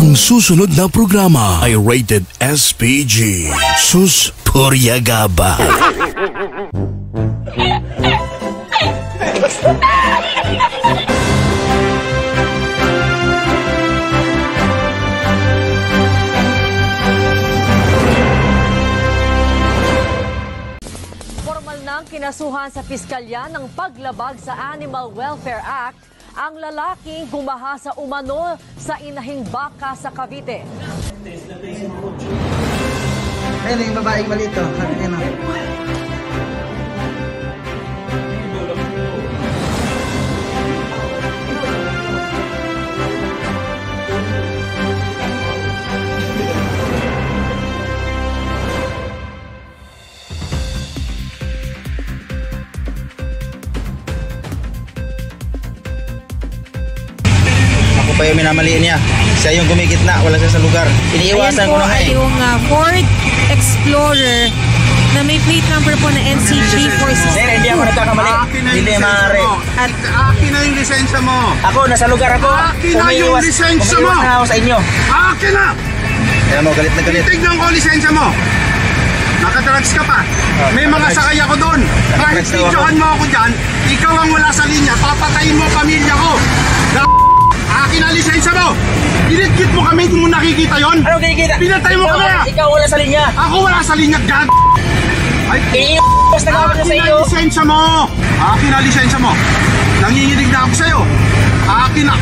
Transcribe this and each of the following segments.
Ang susunod na programa ay rated SPG. Sus Puryagaba. Formal nang kinasuhan sa piskalya ng paglabag sa Animal Welfare Act ang lalaking gumaha sa umano sa inahing baka sa Cavite. Ayun yung babaeng maliit to. Ayun o. Pa yung minamaliin niya. Siya yung gumigitna, wala siya sa lugar. Iniiwasan ko na nga eh. Yung Ford Explorer na may plate number po na NC346. Sir, hindi ako nagkakamali. Hindi maaari. At akin na yung lisensya mo. Ako, nasa lugar ako. Akin na yung lisensya mo. Umiiwas na ako sa inyo. Akin na! Kaya mo, galit na galit. Tignan ko lisensya mo. Nakadrugs ka pa. May mga sakay ako doon. Kahit videohan mo ako dyan, ikaw ang wala sa linya. Papatayin mo pamilya ko. Akin na lisensya mo! Binitgit mo kami, hindi mo nakikita yon? Ano kinikita? Pinatay mo kami! Ikaw wala sa linya. Ako wala sa linya, gag! Ay, Iniiwas na ako sa iyo. Akin na lisensya mo! Akin na lisensya mo! Nanginginig na ako sa'yo! Akin na!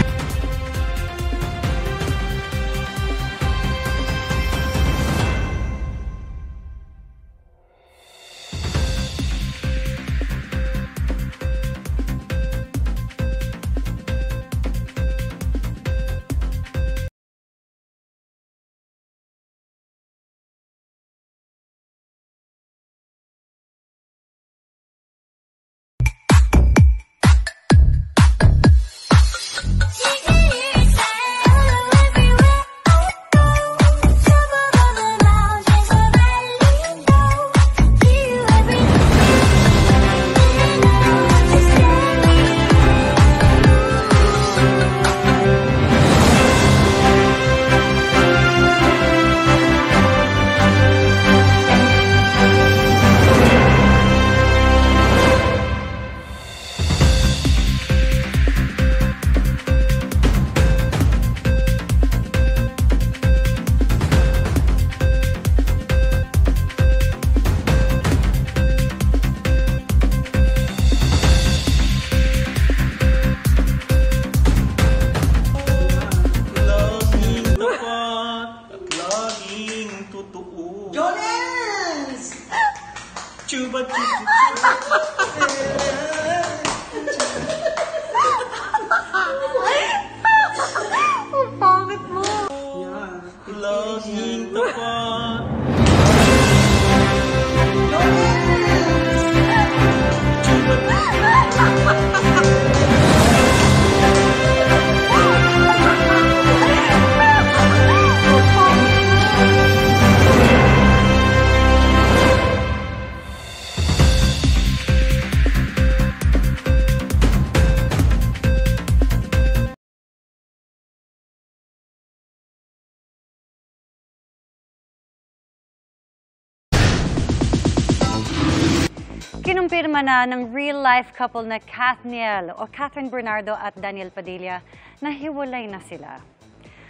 Kinumpirma na ng real-life couple na Catherine Bernardo at Daniel Padilla na hiwalay na sila.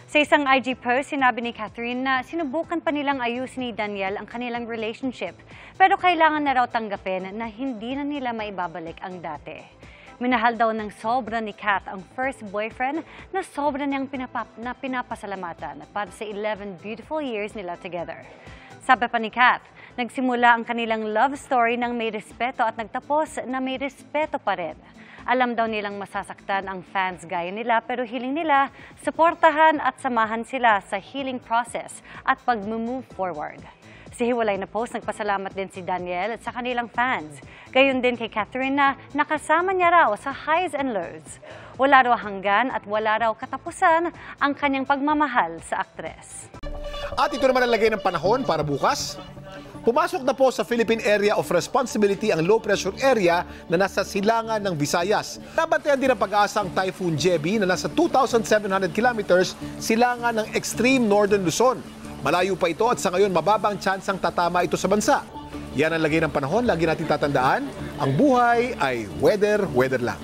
Sa isang IG post, sinabi ni Catherine na sinubukan pa nilang ayusin ni Daniel ang kanilang relationship, pero kailangan na raw tanggapin na hindi na nila maibabalik ang dati. Minahal daw ng sobra ni Kat ang first boyfriend na sobra niyang pinapasalamatan para sa 11 beautiful years nila together. Sabi pa ni Kat, nagsimula ang kanilang love story ng may respeto at nagtapos na may respeto pa rin. Alam daw nilang masasaktan ang fans gaya nila pero hiling nila, suportahan at samahan sila sa healing process at pag-move forward. Sa hiwalay na post, nagpasalamat din si Daniel at sa kanilang fans. Gayon din kay Catherine na nakasama niya raw sa highs and lows. Wala raw hanggan at wala raw katapusan ang kanyang pagmamahal sa aktres. At ito naman ang lagay ng panahon para bukas. Pumasok na po sa Philippine Area of Responsibility ang low pressure area na nasa silangan ng Visayas. Nabantayan din ang pag-asa ang Typhoon Jebi na nasa 2,700 kilometers silangan ng extreme northern Luzon. Malayo pa ito at sa ngayon mababang tsansang tatama ito sa bansa. Yan ang lagay ng panahon, lagi natin tatandaan, ang buhay ay weather lang.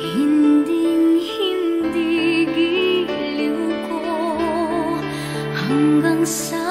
Hinding-hindi giliw ko hanggang sa